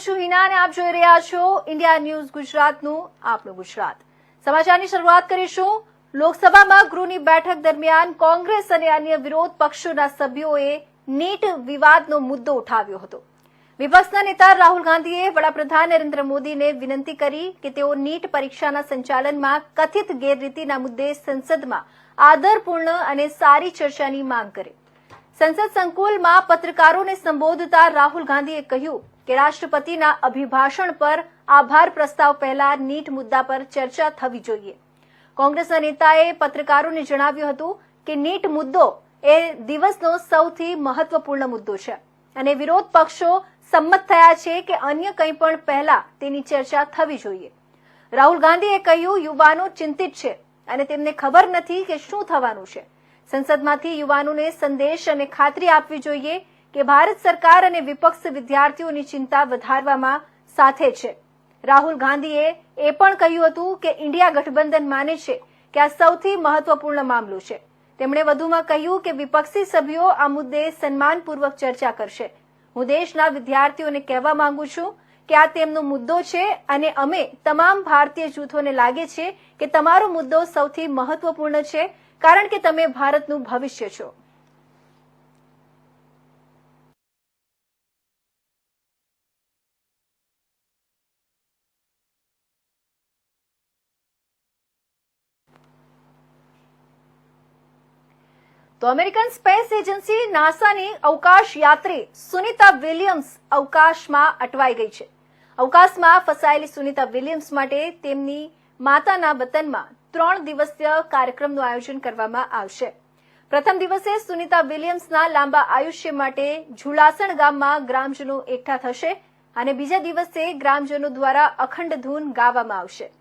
હું છું હિના અને આપ જોઈ રહ્યા છો ઇન્ડિયા ન્યૂઝ ગુજરાતનું આપણું ગુજરાત. સમાચારની શરૂઆત કરીશું. લોકસભામાં ગૃહની બેઠક દરમિયાન કોંગ્રેસ અને અન્ય વિરોધ પક્ષોના સભ્યોએ નીટ વિવાદનો મુદ્દો ઉઠાવ્યો હતો. વિપક્ષના નેતા રાહુલ ગાંધીએ વડાપ્રધાન નરેન્દ્ર મોદીને વિનંતી કરી કે તેઓ નીટ પરીક્ષાના સંચાલનમાં કથિત ગેરરીતિના મુદ્દે સંસદમાં આદરપૂર્ણ અને સારી ચર્ચાની માંગ કરે. સંસદ સંકુલમાં પત્રકારોને સંબોધતા રાહુલ ગાંધીએ કહ્યું કે રાષ્ટ્રપતિના અભિભાષણ પર આભાર પ્રસ્તાવ પહેલા નીટ મુદ્દા પર ચર્ચા થવી જોઈએ. કોંગ્રેસના નેતાએ પત્રકારોને જણાવ્યું હતું કે નીટ મુદ્દો એ દિવસનો સૌથી મહત્વપૂર્ણ મુદ્દો છે અને વિરોધ પક્ષો સંમત થયા છે કે અન્ય કંઈ પણ પહેલા તેની ચર્ચા થવી જોઈએ. રાહુલ ગાંધીએ કહ્યું યુવાનો ચિંતિત છે અને તેમને ખબર નથી કે શું થવાનું છે. સંસદમાંથી યુવાનોને સંદેશ અને ખાતરી આપવી જોઈએ કે ભારત સરકાર અને વિપક્ષ વિદ્યાર્થીઓની ચિંતા વધારવામાં સાથે છે. રાહુલ ગાંધીએ એ પણ કહ્યું હતું કે ઇન્ડિયા ગઠબંધન માને છે કે આ સૌથી મહત્વપૂર્ણ મામલો છે. તેમણે વધુમાં કહ્યું કે વિપક્ષી સભ્યો આ મુદ્દે સન્માનપૂર્વક ચર્ચા કરશે. હું દેશના વિદ્યાર્થીઓને કહેવા માંગુ છું કે આ તેમનો મુદ્દો છે અને અમે તમામ ભારતીય જૂથોને લાગે છે કે તમારો મુદ્દો સૌથી મહત્વપૂર્ણ છે કારણ કે તમે ભારતનું ભવિષ્ય છો. તો અમેરિકન સ્પેસ એજન્સી નાસાની અવકાશ યાત્રી સુનિતા વિલિયમ્સ અવકાશમાં અટવાઈ ગઈ છે. અવકાશમાં ફસાયેલી સુનિતા વિલિયમ્સ માટે તેમની માતાના વતનમાં 3 દિવસીય કાર્યક્રમનું આયોજન કરવામાં આવશે. પ્રથમ દિવસે સુનિતા વિલિયમ્સના લાંબા આયુષ્ય માટે ઝુલાસણ ગામમાં ગ્રામજનો એકઠા થશે અને બીજા દિવસે ગ્રામજનો દ્વારા અખંડ ધૂન ગાવામાં આવશે.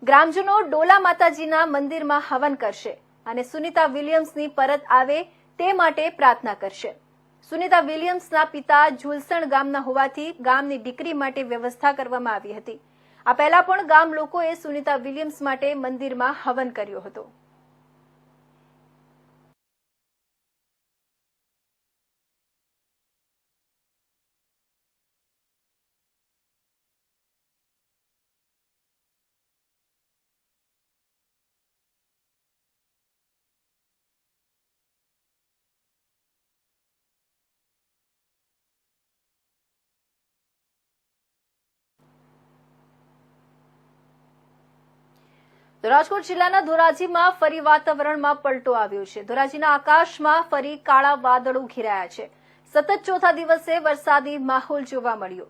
ગ્રામજનો ડોલા માતાજીના મંદિરમાં હવન કરશે અને સુનિતા વિલિયમ્સની પરત આવે તે માટે પ્રાર્થના કરશે. સુનિતા વિલિયમ્સના પિતા ઝુલસણ ગામના હોવાથી ગામની દીકરી માટે વ્યવસ્થા કરવામાં આવી હતી. આ પહેલા પણ ગામ લોકોએ સુનિતા વિલિયમ્સ માટે મંદિરમાં હવન કર્યો હતો. તો રાજકોટ જિલ્લાના ધોરાજીમાં ફરી વાતાવરણમાં પલટો આવ્યો છે. ધોરાજીના આકાશમાં ફરી કાળા વાદળો ઘેરાયા છે. સતત ચોથા દિવસે વરસાદી માહોલ જોવા મળ્યો.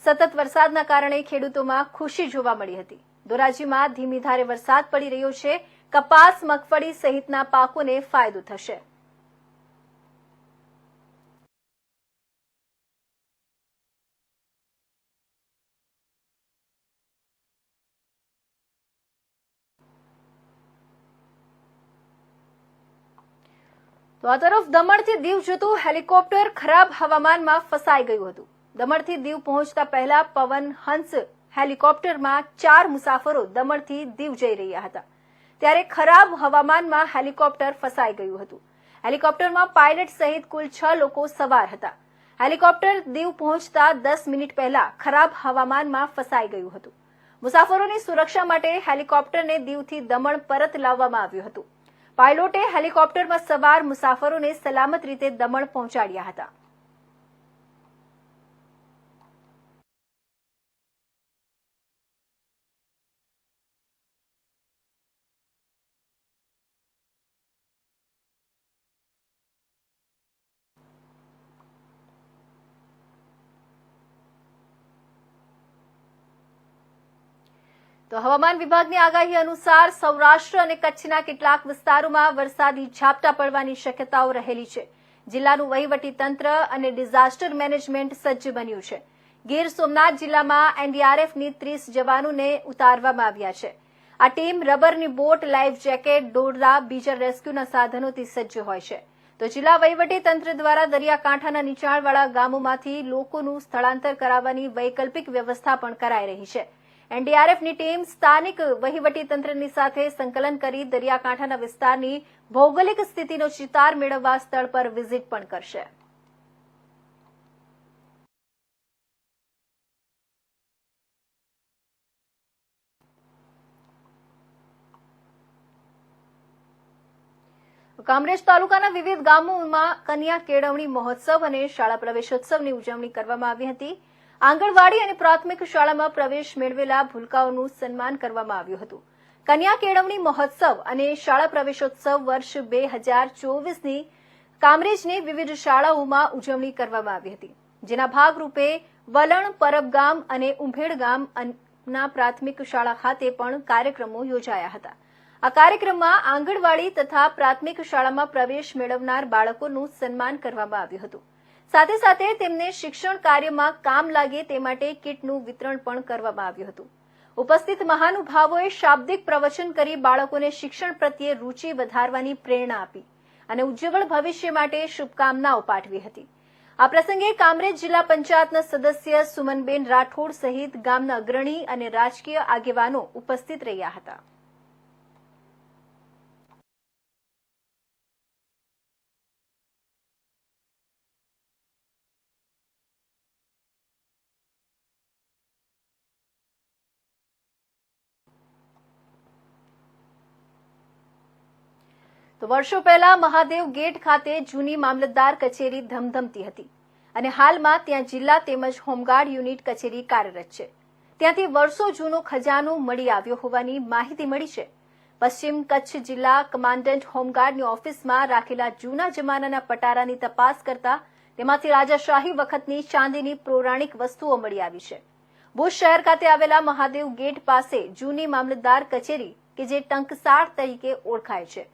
સતત વરસાદના કારણે ખેડૂતોમાં ખુશી જોવા મળી હતી. ધોરાજીમાં ધીમી ધારે વરસાદ પડી રહ્યો છે. કપાસ, મગફળી સહિતના પાકોને ફાયદો થશે. તો આ તરફ દમણથી દીવ જતું હેલિકોપ્ટર ખરાબ હવામાનમાં ફસાઈ ગયું હતું. દમણથી દીવ પહોંચતા પહેલા પવન હંસ હેલિકોપ્ટરમાં 4 મુસાફરો દમણથી દીવ જઈ રહ્યા હતા. ત્યારે ખરાબ હવામાનમાં હેલિકોપ્ટર ફસાઈ ગયું હતું. હેલિકોપ્ટરમાં પાયલટ સહિત કુલ 6 લોકો સવાર હતા. હેલિકોપ્ટર દીવ પહોંચતા 10 મિનિટ પહેલા ખરાબ હવામાનમાં ફસાઈ ગયું હતું. મુસાફરોની સુરક્ષા માટે હેલિકોપ્ટરને દીવથી દમણ પરત લાવવામાં આવ્યું હતું. પાયલોટે હેલિકોપ્ટરમાં સવાર મુસાફરોને સલામત રીતે દમણ પહોંચાડ્યા હતા. તો હવામાન વિભાગની આગાહી અનુસાર સૌરાષ્ટ્ર અને કચ્છના કેટલાક વિસ્તારોમાં વરસાદી ઝાપટા પડવાની શક્યતાઓ રહેલી છે. જિલ્લાનું વહીવટી તંત્ર અને ડિઝાસ્ટર મેનેજમેન્ટ સજ્જ બન્યું છે. ગીર સોમનાથ જિલ્લામાં એનડીઆરએફની 30 જવાનોને ઉતારવામાં આવ્યા છે. આ ટીમ રબરની બોટ, લાઈફ જેકેટ, દોરડા, બીજા રેસ્ક્યુના સાધનોથી સજ્જ હોય છે. તો જિલ્લા વહીવટી તંત્ર દ્વારા દરિયાકાંઠાના નીચાણવાળા ગામોમાંથી લોકોનું સ્થળાંતર કરાવવાની વૈકલ્પિક વ્યવસ્થા પણ કરાઈ રહી છે. એનડીઆરએફની ટીમ સ્થાનિક વહીવટીતંત્રની સાથે સંકલન કરી દરિયાકાંઠાના વિસ્તારની ભૌગોલિક સ્થિતિનો ચિતાર મેળવવા સ્થળ પર વિઝિટ પણ કરશે. કામરેજ તાલુકાના વિવિધ ગામોમાં કન્યા કેળવણી મહોત્સવ અને શાળા પ્રવેશોત્સવની ઉજવણી કરવામાં આવી હતી. આંગણવાડી અને પ્રાથમિક શાળામાં પ્રવેશ મેળવેલા ભૂલકાઓનું સન્માન કરવામાં આવ્યું હતું. કન્યા કેળવણી મહોત્સવ અને શાળા પ્રવેશોત્સવ વર્ષ 2024ની કામરેજની વિવિધ શાળાઓમાં ઉજવણી કરવામાં આવી હતી, જેના ભાગરૂપે વલણ, પરબગામ અને ઉંભેડ ગામના પ્રાથમિક શાળા ખાતે પણ કાર્યક્રમો યોજાયા હતા. આ કાર્યક્રમમાં આંગણવાડી તથા પ્રાથમિક શાળામાં પ્રવેશ મેળવનાર બાળકોનું સન્માન કરવામાં આવ્યું હતું. સાથે સાથે તેમને શિક્ષણ કાર્યમાં કામ લાગે તે માટે કીટનું વિતરણ પણ કરવામાં આવ્યું હતું. ઉપસ્થિત મહાનુભાવોએ શાબ્દિક પ્રવચન કરી બાળકોને શિક્ષણ પ્રત્યે રૂચિ વધારવાની પ્રેરણા આપી અને ઉજ્જવળ ભવિષ્ય માટે શુભકામનાઓ પાઠવી હતી. આ પ્રસંગે કામરેજ જિલ્લા પંચાયતના સદસ્ય સુમનબેન રાઠોડ સહિત ગામના અગ્રણી અને રાજકીય આગેવાનો ઉપસ્થિત રહ્યા હતા. તો વર્ષો પહેલા મહાદેવ ગેટ ખાતે જૂની મામલતદાર કચેરી ધમધમતી હતી અને હાલમાં ત્યાં જિલ્લા તેમજ હોમગાર્ડ યુનિટ કચેરી કાર્યરત છે. ત્યાંથી વર્ષો જૂનો ખજાનો મળી આવ્યો હોવાની માહિતી મળી છે. પશ્ચિમ કચ્છ જિલ્લા કમાન્ડન્ટ હોમગાર્ડની ઓફિસમાં રાખેલા જૂના જમાનાના પટારાની તપાસ કરતા તેમાંથી રાજાશાહી વખતની ચાંદીની પૌરાણિક વસ્તુઓ મળી આવી છે. ભુજ શહેર ખાતે આવેલા મહાદેવ ગેટ પાસે જૂની મામલતદાર કચેરી કે જે ટંકસાળ તરીકે ઓળખાય છે,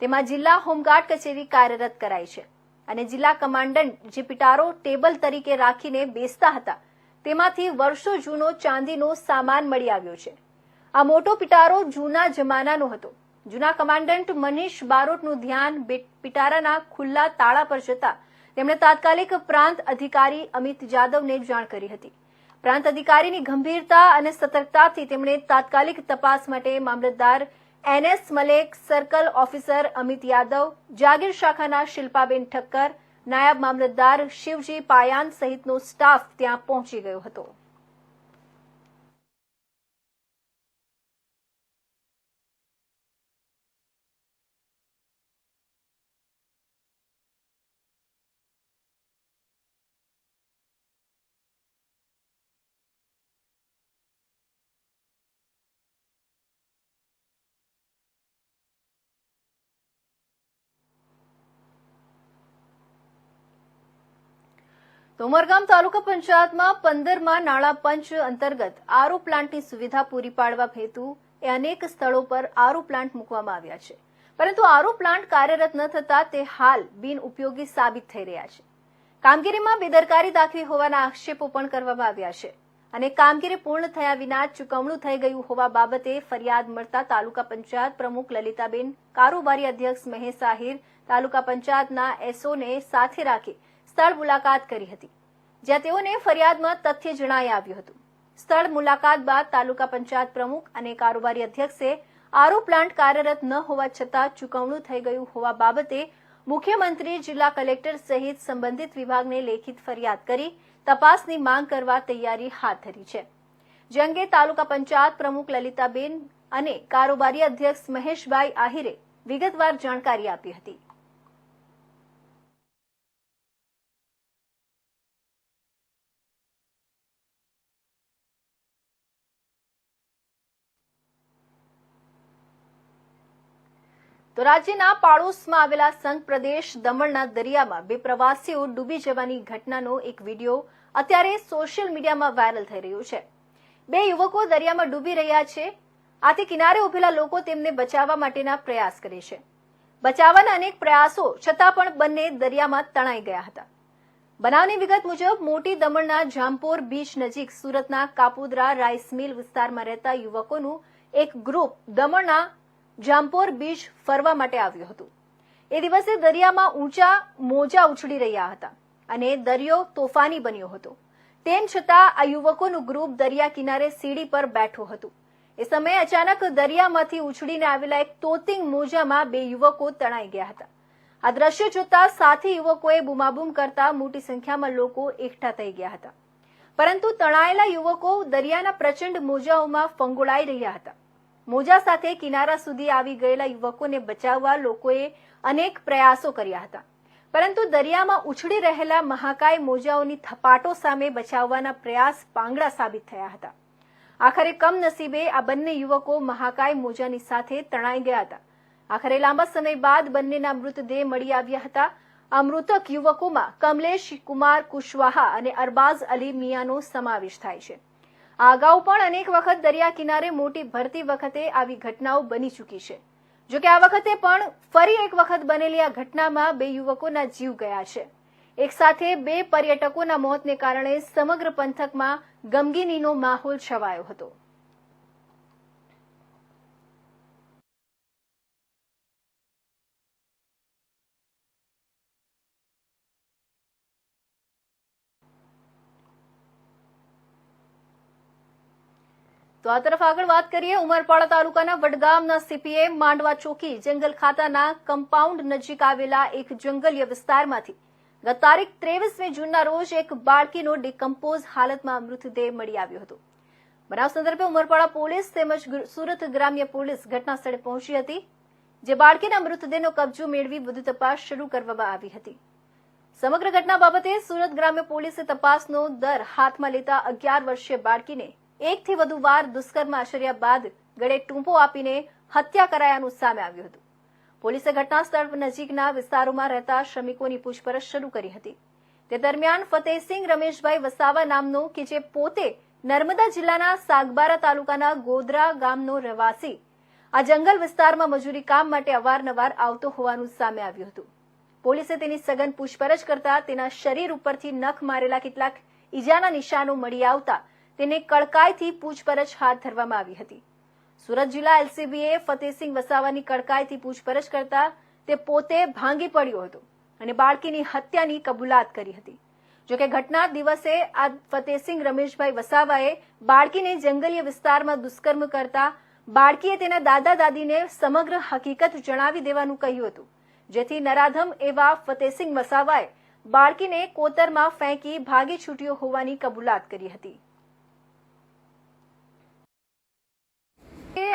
તેમાં જિલ્લા હોમગાર્ડ કચેરી કાર્યરત કરાઈ છે અને જિલ્લા કમાન્ડન્ટ જે પિટારો ટેબલ તરીકે રાખીને બેસતા હતા તેમાંથી વર્ષો જૂનો ચાંદીનો સામાન મળી આવ્યો છે. આ મોટો પિટારો જૂના જમાનાનો હતો. જૂના કમાન્ડન્ટ મનીષ બારોટનું ધ્યાન પિટારાના ખુલ્લા તાળા પર જતા તેમણે તાત્કાલિક પ્રાંત અધિકારી અમિત જાદવને જાણ કરી હતી. પ્રાંત અધિકારીની ગંભીરતા અને સતર્કતાથી તેમણે તાત્કાલિક તપાસ માટે મામલતદાર NS Malek, circle officer Amit Yadav, જાગીર શાખાના શિલ્પાબેન ઠક્કર, નાયબ મામલતદાર શિવજી પાયાન સહિતનો સ્ટાફ ત્યાં પહોંચી ગયો હતો. તો ઉમરગામ તાલુકા પંચાયતમાં 15મા નાણાં પંચ અંતર્ગત આરઓ પ્લાન્ટની સુવિધા પૂરી પાડવા હેતુ અનેક સ્થળો પર આરઓ પ્લાન્ટ મૂકવામાં આવ્યા છે, પરંતુ આરઓ પ્લાન્ટ કાર્યરત ન થતા તે હાલ બિનઉપયોગી સાબિત થઈ રહ્યા છે. કામગીરીમાં બેદરકારી દાખવી હોવાના આક્ષેપો પણ કરવામાં આવ્યા છે અને કામગીરી પૂર્ણ થયા વિના ચૂકવણું થઈ ગયું હોવા બાબતે ફરિયાદ મળતા તાલુકા પંચાયત પ્રમુખ લલિતાબેન, કારોબારી અધ્યક્ષ મહેશ આહિર, તાલુકા પંચાયતના એસઓને સાથે રાખી સ્થળ મુલાકાત કરી હતી, જ્યાં તેઓને ફરિયાદમાં તથ્ય જણાઈ આવ્યું હતું. સ્થળ મુલાકાત બાદ તાલુકા પંચાયત પ્રમુખ અને કારોબારી અધ્યક્ષે આરઓ પ્લાન્ટ કાર્યરત ન હોવા છતાં ચૂકવણું થઈ ગયું હોવા બાબતે મુખ્યમંત્રી, જિલ્લા કલેક્ટર સહિત સંબંધિત વિભાગને લેખિત ફરિયાદ કરી તપાસની માંગ કરવા તૈયારી હાથ ધરી છે, જે અંગે તાલુકા પંચાયત પ્રમુખ લલિતાબેન અને કારોબારી અધ્યક્ષ મહેશભાઈ આહિરે વિગતવાર જાણકારી આપી હતી. તો રાજ્યના પાડોશમાં આવેલા સંઘ પ્રદેશ દમણના દરિયામાં 2 પ્રવાસીઓ ડૂબી જવાની ઘટનાનો એક વિડીયો અત્યારે સોશિયલ મીડિયામાં વાયરલ થઈ રહ્યો છે. 2 યુવકો દરિયામાં ડૂબી રહ્યા છે. આથી કિનારે ઉભેલા લોકો તેમને બચાવવા માટેના પ્રયાસ કરે છે. બચાવવાના અનેક પ્રયાસો છતાં પણ બંને દરિયામાં તણાઈ ગયા હતા. બનાવની વિગત મુજબ મોટી દમણના જામપોર બીચ નજીક સુરતના કાપોદ્રા રાઈસ મિલ વિસ્તારમાં રહેતા યુવકોનું એક ગ્રુપ દમણના જામપોર બીચ ફરવા માટે આવ્યું હતું. એ દિવસે દરિયામાં ઊંચા મોજા ઉછળી રહ્યા હતા અને દરિયો તોફાની બન્યો હતો. તેમ છતાં આ યુવકોનું ગ્રુપ દરિયા કિનારે સીડી પર બેઠું હતું. એ સમયે અચાનક દરિયામાંથી ઉછળીને આવેલા એક તોતિંગ મોજામાં 2 યુવકો તણાઈ ગયા હતા. આ દ્રશ્ય જોતા સાથી યુવકોએ બૂમાબૂમ કરતા મોટી સંખ્યામાં લોકો એકઠા થઈ ગયા હતા, પરંતુ તણાયેલા યુવકો દરિયાના પ્રચંડ મોજાઓમાં ફંગોળાઈ રહ્યા હતા. મોજા સાથે કિનારા સુધી આવી ગયેલા યુવકોને બચાવવા લોકોએ અનેક પ્રયાસો કર્યા હતા, પરંતુ દરિયામાં ઉછળી રહેલા મહાકાય મોજાઓની થપાટો સામે બચાવવાના પ્રયાસ પાંગડા સાબિત થયા હતા. આખરે કમનસીબે આ બંને યુવકો મહાકાય મોજાની સાથે તણાઈ ગયા હતા. આખરે લાંબા સમય બાદ બંનેના મૃતદેહ મળી આવ્યા હતા. આ મૃતક યુવકોમાં કમલેશ કુમાર કુશવાહા અને અરબાઝ અલી મિયાનો સમાવેશ થાય છે. આ અગાઉ પણ અનેક વખત દરિયા કિનારે મોટી ભરતી વખતે આવી ઘટનાઓ બની ચૂકી છે. જોકે આ વખતે પણ ફરી એક વખત બનેલી આ ઘટનામાં 2 યુવકોના જીવ ગયા છે. એક સાથે 2 પર્યટકોના મોતને કારણે સમગ્ર પંથકમાં ગમગીનીનો માહોલ છવાયો હતો. તો આ તરફ આગળ વાત કરીએ. ઉમરપાડા તાલુકાના વડગામના સીપીએમ માંડવા ચોકી જંગલ ખાતાના કમ્પાઉન્ડ નજીક આવેલા એક જંગલીય વિસ્તારમાંથી ગત તારીખ 23મી જૂનના રોજ એક બાળકીનો ડિકમ્પોઝ હાલતમાં મૃતદેહ મળી આવ્યો હતો. બનાવ સંદર્ભે ઉમરપાડા પોલીસ તેમજ સુરત ગ્રામ્ય પોલીસ ઘટના સ્થળે પહોંચી હતી, જે બાળકીના મૃતદેહનો કબજો મેળવી વધુ તપાસ શરૂ કરવામાં આવી હતી. સમગ્ર ઘટના બાબતે સુરત ગ્રામ્ય પોલીસે તપાસનો દર હાથમાં લેતા 11 વર્ષીય બાળકીને 1 થી વધુ વાર દુષ્કર્મ આચર્યા બાદ ગળે ટૂંપો આપીને હત્યા કરાયાનું સામે આવ્યું હતું. પોલીસે ઘટના સ્થળ નજીકના વિસ્તારોમાં રહેતા શ્રમિકોની પૂછપરછ શરૂ કરી હતી. તે દરમિયાન ફતેહસિંહ રમેશભાઈ વસાવા નામનો કે જે પોતે નર્મદા જિલ્લાના સાગબારા તાલુકાના ગોધરા ગામનો રહેવાસી આ જંગલ વિસ્તારમાં મજૂરી કામ માટે અવારનવાર આવતો હોવાનું સામે આવ્યું હતું. પોલીસે તેની સઘન પૂછપરછ કરતા તેના શરીર ઉપરથી નખ મારેલા કેટલાક ઈજાના નિશાનો મળી આવતા તેને કડકાઈથી પૂછપરછ હાથ ધરવામાં આવી હતી. સુરત જિલ્લા એલસીબીએ ફતેહસિંહ વસાવાની કડકાઈથી પૂછપરછ કરતા તે પોતે ભાંગી પડ્યો હતો અને બાળકીની હત્યાની કબૂલાત કરી હતી. જોકે ઘટના દિવસે આ ફતેહસિંહ રમેશભાઈ વસાવાએ બાળકીને જંગલીય વિસ્તારમાં દુષ્કર્મ કરતા બાળકીએ તેના દાદા દાદીને સમગ્ર હકીકત જણાવી દેવાનું કહ્યું હતું, જેથી નરાધમ એવા ફતેહસિંહ વસાવાએ બાળકીને કોતરમાં ફેંકી ભાગી છૂટ્યો હોવાની કબૂલાત કરી હતી.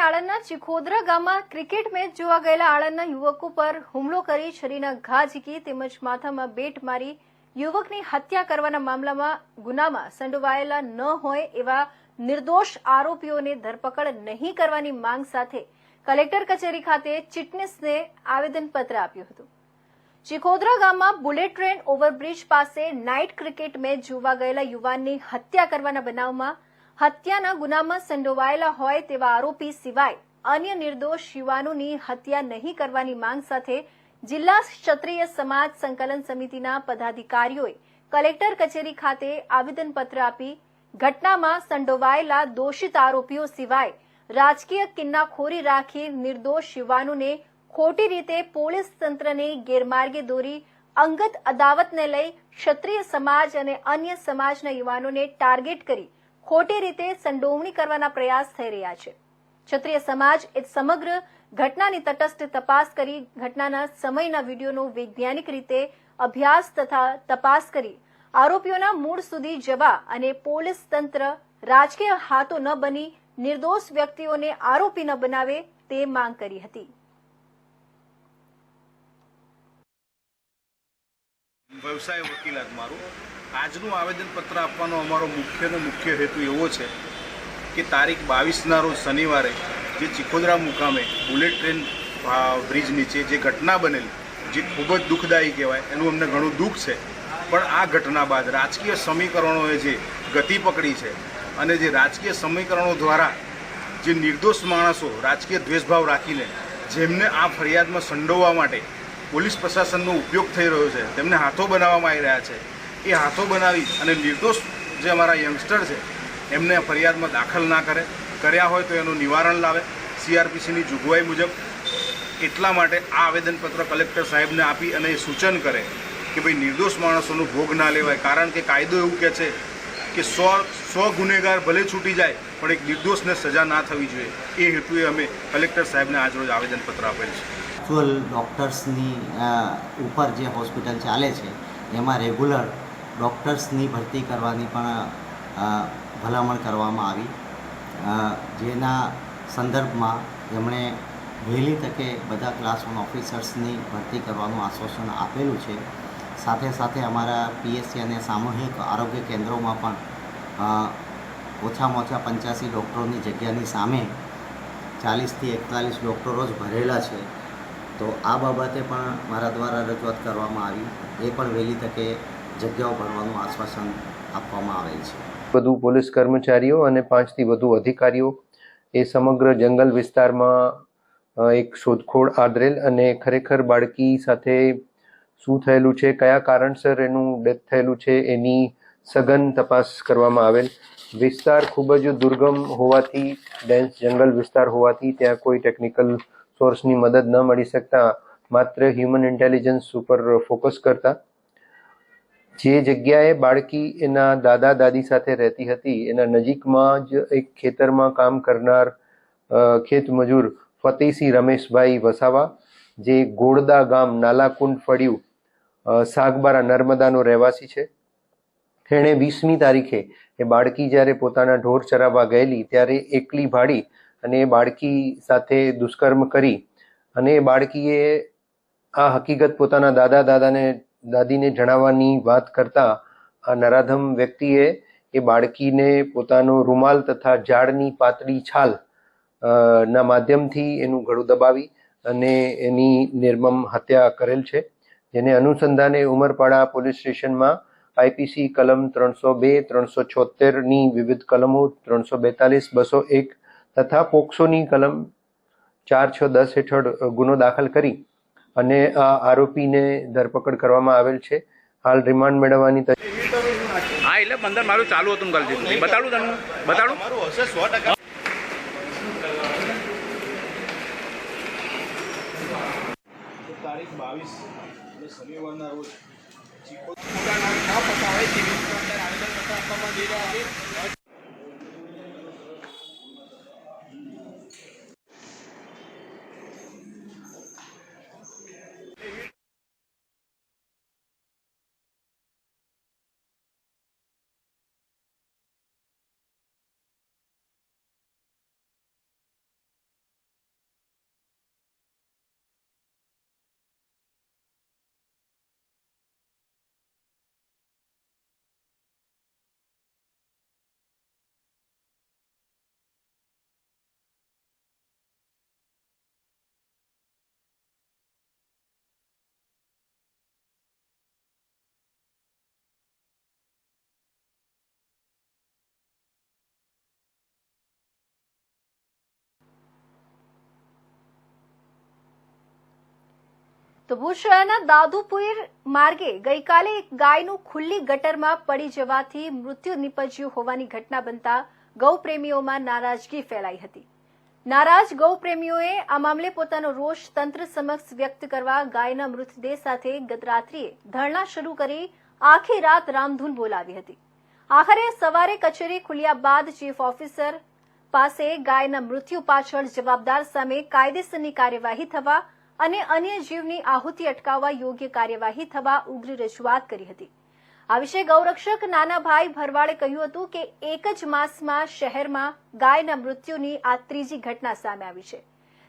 આણંદના ચિખોદરા ગામમાં ક્રિકેટ મેચ જોવા ગયેલા આણંદના યુવકો પર હુમલો કરી છરીના ઘા ઝીકી તેમજ માથામાં બેટ મારી યુવકની હત્યા કરવાના ગુનામાં સંડોવાયેલા ન હોય એવા નિર્દોષ આરોપીઓને ધરપકડ નહીં કરવાની માંગ સાથે કલેક્ટર કચેરી ખાતે ચીટનીસને આવેદનપત્ર આપ્યું હતું. ચિખોદરા ગામમાં બુલેટ ટ્રેન ઓવરબ્રિજ પાસે નાઇટ ક્રિકેટ મેચ જોવા ગયેલા યુવાનની હત્યા કરવાના બનાવમાં હત્યાના ગુનામાં સંડોવાયેલા હોય તેવા આરોપી સિવાય અન્ય નિર્દોષ યુવાનોની હત્યા નહીં કરવાની માંગ સાથે જિલ્લા ક્ષત્રિય સમાજ સંકલન સમિતિના પદાધિકારીઓએ કલેક્ટર કચેરી ખાતે આવેદનપત્ર આપી ઘટનામાં સંડોવાયેલા દોષિત આરોપીઓ સિવાય રાજકીય કિન્નાખોરી રાખી નિર્દોષ યુવાનોને ખોટી રીતે પોલીસ તંત્રને ગેરમાર્ગે દોરી અંગત અદાવતને લઈ ક્ષત્રિય સમાજ અને અન્ય સમાજના યુવાનોને ટાર્ગેટ કરી ખોટી રીતે સંડોવણી કરવાના પ્રયાસ થઈ રહ્યા છે. ક્ષત્રિય સમાજ એ સમગ્ર ઘટનાની તટસ્થ તપાસ કરી ઘટનાના સમયના વિડીયોનો વૈજ્ઞાનિક રીતે અભ્યાસ તથા તપાસ કરી આરોપીઓના મૂળ સુધી જવા અને પોલીસ તંત્ર રાજકીય હાથો ન બની નિર્દોષ વ્યક્તિઓને આરોપી ન બનાવે તે માંગ કરી હતી. વ્યવસાય વકીલાત મારું આજનું આવેદનપત્ર આપવાનો અમારો મુખ્ય હેતુ એવો છે કે તારીખ 22ના રોજ શનિવારે જે ચિખોદરા મુકામે બુલેટ ટ્રેન બ્રિજ નીચે જે ઘટના બનેલી, જે ખૂબ જ દુઃખદાયી કહેવાય, એનું અમને ઘણું દુઃખ છે. પણ આ ઘટના બાદ રાજકીય સમીકરણોએ જે ગતિ પકડી છે અને જે રાજકીય સમીકરણો દ્વારા જે નિર્દોષ માણસો રાજકીય દ્વેષભાવ રાખીને જેમને આ ફરિયાદમાં સંડોવવા માટે પોલીસ પ્રશાસનનો ઉપયોગ થઈ રહ્યો છે, તેમને હાથો બનાવવામાં આવી રહ્યા છે. એ હાથો બનાવી અને નિર્દોષ જે અમારા યંગસ્ટર છે એમને ફરિયાદમાં દાખલ ના કર્યા હોય તો એનું નિવારણ લાવે CRPCની જોગવાઈ મુજબ. એટલા માટે આ આવેદનપત્ર કલેક્ટર સાહેબને આપી અને એ સૂચન કરે કે ભાઈ નિર્દોષ માણસોનો ભોગ ના લેવાય. કારણ કે કાયદો એવું કહે છે કે 100 ગુનેગાર ભલે છૂટી જાય પણ એક નિર્દોષને સજા ના થવી જોઈએ. એ હેતુએ અમે કલેક્ટર સાહેબને આજરોજ આવેદનપત્ર આપેલ છે. એકચ્યુઅલ ડૉક્ટર્સની ઉપર જે હોસ્પિટલ ચાલે છે એમાં રેગ્યુલર ડૉક્ટર્સની ભરતી કરવાની પણ ભલામણ કરવામાં આવી, જેના સંદર્ભમાં એમણે વહેલી તકે બધા ક્લાસ 1 ઓફિસર્સની ભરતી કરવાનું આશ્વાસન આપેલું છે. સાથે સાથે અમારા પીએસસી અને સામૂહિક આરોગ્ય કેન્દ્રોમાં પણ ઓછામાં ઓછા 85 ડૉક્ટરોની જગ્યાની સામે 40થી 41 ડૉક્ટરો જ ભરેલા છે. તો આ બાબતે પણ મારા દ્વારા રજૂઆત કરવામાં આવી. એ પણ વહેલી તકે જગ્યાઓ ભરવાનું આશ્વાસન આપવામાં આવેલ છે. વધુ પોલીસ કર્મચારીઓ અને 5થી વધુ અધિકારીઓ એ સમગ્ર જંગલ વિસ્તારમાં એક શોધખોળ આદરેલ અને ખરેખર બાળકી સાથે શું થયેલું છે, કયા કારણસર એનું ડેથ થયેલું છે એની સઘન તપાસ કરવામાં આવેલ. વિસ્તાર ખૂબ જ દુર્ગમ હોવાથી, ડેન્સ જંગલ વિસ્તાર હોવાથી ત્યાં કોઈ ટેકનિકલ સોર્સની મદદ ન મળી શકતા માત્ર હ્યુમન ઇન્ટેલિજન્સ ઉપર ફોકસ કરતા જે જગ્યાએ બાળકી એના દાદા દાદી સાથે રહેતી હતી એના નજીકમાં જ એક ખેતરમાં કામ કરનાર ખેત મજૂર ફતેહસિંહ રમેશભાઈ વસાવા, જે ગોળદા ગામ નાલાકુંડ ફળિયું સાગબારા નર્મદાનો રહેવાસી છે. તેણે 20મી તારીખે એ બાળકી જ્યારે પોતાના ઢોર ચરાવવા ગયેલી ત્યારે એકલી ભાડી અને એ બાળકી સાથે દુષ્કર્મ કરી અને એ બાળકીએ આ હકીકત પોતાના દાદીને જણાવવાની વાત કરતા આ નરાધમ વ્યક્તિએ એ બાળકીને પોતાનો રૂમાલ તથા ઝાડની પાતળી છાલ ના માધ્યમથી એનું ગળું દબાવી અને એની નિર્મમ હત્યા કરેલ છે. જેને અનુસંધાને ઉમરપાડા પોલીસ સ્ટેશનમાં આઈપીસી કલમ 302, 376ની વિવિધ કલમો 342, 201 તથા પોક્સોની કલમ 4, 6, 10 હેઠળ ગુનો દાખલ કરી અને આ આરોપીને ધરપકડ કરવામાં આવેલ છે. હાલ રિમાન્ડ મેળવવાની હા, એટલે બંદર મારું ચાલુ હતું કાલ જેટલું બતાડું તમને બતાડું મારું હશે 100%. તારીખ 22 શનિવારના રોજ તો ભુજ શહેરના દાદુપુર માર્ગે ગઈકાલે એક ગાયનું ખુલ્લી ગટરમાં પડી જવાથી મૃત્યુ નિપજ્યું હોવાની ઘટના બનતા ગૌપ્રેમીઓમાં નારાજગી ફેલાઈ હતી. નારાજ ગૌપ્રેમીઓએ આ મામલે પોતાનો રોષ તંત્ર સમક્ષ વ્યક્ત કરવા ગાયના મૃતદેહ સાથે ગતરાત્રિએ ધરણા શરૂ કરી આખી રાત રામધૂન બોલાવી હતી. આખરે સવારે કચેરી ખુલ્યા બાદ ચીફ ઓફિસર પાસે ગાયના મૃત્યુ પાછળ જવાબદાર સામે કાયદેસરની કાર્યવાહી થવા અને અન્ય જીવની આહુતિ અટકાવવા યોગ્ય કાર્યવાહી થવા ઉગ્ર રજૂઆત કરી હતી. આ વિશે ગૌરક્ષક નાનાભાઈ ભરવાડે કહ્યું હતું કે એક જ માસમાં શહેરમાં ગાયના મૃત્યુની આ ત્રીજી ઘટના સામે આવી છે.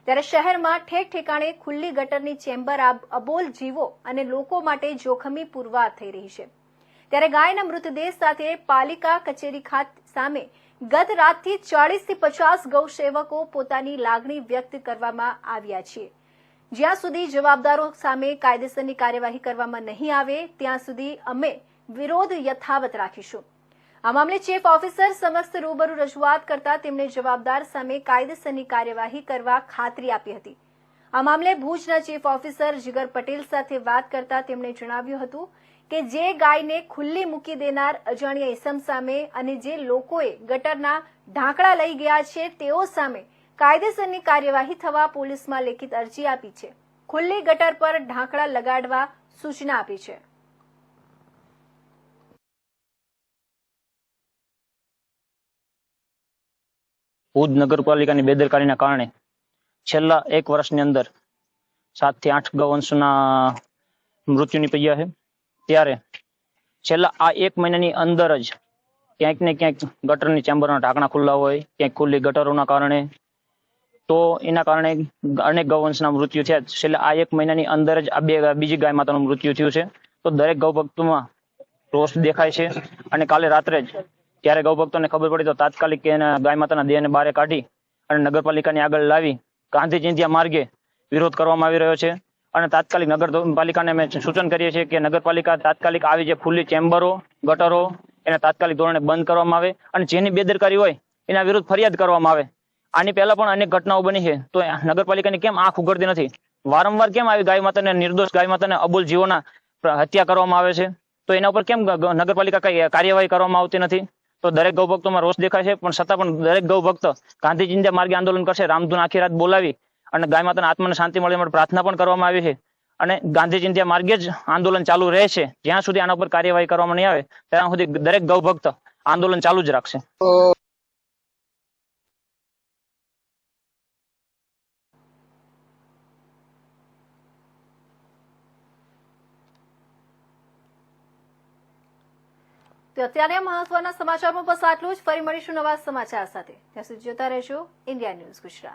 ત્યારે શહેરમાં ઠેક ઠેકાણે ખુલ્લી ગટરની ચેમ્બર અબોલ જીવો અને લોકો માટે જોખમી પુરવાર થઈ રહી છે. ત્યારે ગાયના મૃતદેહ સાથે પાલિકા કચેરી સામે ગત રાતથી 40 થી 50 ગૌસેવકો પોતાની લાગણી વ્યક્ત કરવામાં આવ્યા છે. જ્યાં સુધી જવાબદારો સામે કાયદેસરની કાર્યવાહી કરવામાં નહીં આવે ત્યાં સુધી અમે વિરોધ યથાવત રાખીશું. આ મામલે ચીફ ઓફિસર સમક્ષ રૂબરૂ રજૂઆત કરતા તેમણે જવાબદાર સામે કાયદેસરની કાર્યવાહી કરવા ખાતરી આપી હતી. આ મામલે ભુજના ચીફ ઓફિસર જીગર પટેલ સાથે વાત કરતા તેમણે જણાવ્યું હતું કે જે ગાયને ખુલ્લી મૂકી દેનાર અજાણ્યા ઇસમ સામે અને જે લોકોએ ગટરના ઢાંકણા લઈ ગયા છે તેઓ સામે કાયદેસરની કાર્યવાહી થવા પોલીસમાં લેખિત અરજી આપી છે. ખુલ્લી ગટર પર ઢાંકણા લગાડવા સૂચના આપી છે. ભુજ નગરપાલિકાની બેદરકારીના કારણે છેલ્લા 1 વર્ષની અંદર 7 થી 8 ગૌવંશના મૃત્યુ નીપજ્યા છે. ત્યારે છેલ્લા આ 1 મહિનાની અંદર જ ક્યાંક ને ક્યાંક ગટરની ચેમ્બરના ઢાંકણા ખુલ્લા હોય, ક્યાંક ખુલ્લી ગટરોના કારણે તો એના કારણે અનેક ગૌવંશના મૃત્યુ થયા. છેલ્લા આ 1 મહિનાની અંદર જ આ બીજી ગાય માતાનું મૃત્યુ થયું છે. તો દરેક ગૌભક્તોમાં રોષ દેખાય છે. અને કાલે રાત્રે જ ત્યારે ગૌભક્તોને ખબર પડી તો તાત્કાલિક ગાય માતાના દેહને બહાર કાઢી અને નગરપાલિકાની આગળ લાવી ગાંધી ચિંધ્યા માર્ગે વિરોધ કરવામાં આવી રહ્યો છે. અને તાત્કાલિક નગરપાલિકાને અમે સૂચન કરીએ છીએ કે નગરપાલિકા તાત્કાલિક આવી જે ખુલ્લી ચેમ્બરો, ગટરો એને તાત્કાલિક ધોરણે બંધ કરવામાં આવે અને જેની બેદરકારી હોય એના વિરુદ્ધ ફરિયાદ કરવામાં આવે. આની પહેલા પણ અનેક ઘટનાઓ બની છે, તો નગરપાલિકાની કેમ આંખ ઉઘડતી નથી? વારંવાર કેમ આવી ગાય માતાને, નિર્દોષ ગાય માતાને અબોલ જીવોના હત્યા કરવામાં આવે છે? તો એના ઉપર કેમ નગરપાલિકા કઈ કાર્યવાહી કરવામાં આવતી નથી? તો દરેક ગૌભક્તોમાં રોષ દેખાય છે, પણ છતાં પણ દરેક ગૌભક્ત ગાંધી ચિંધ્યા માર્ગે આંદોલન કરશે. રામધૂન આખી રાત બોલાવી અને ગાય માતાના આત્માને શાંતિ મળે માટે પ્રાર્થના પણ કરવામાં આવી છે. અને ગાંધી ચિંધ્યા માર્ગે જ આંદોલન ચાલુ રહેશે. જ્યાં સુધી આના ઉપર કાર્યવાહી કરવામાં નહીં આવે ત્યાં સુધી દરેક ગૌભક્ત આંદોલન ચાલુ જ રાખશે. તો અત્યારે મહત્વના સમાચારમાં બસ આટલું જ. ફરી મળીશું નવા સમાચાર સાથે. ત્યાં સુધી જોતા રહેજો ઇન્ડિયા ન્યૂઝ ગુજરાત.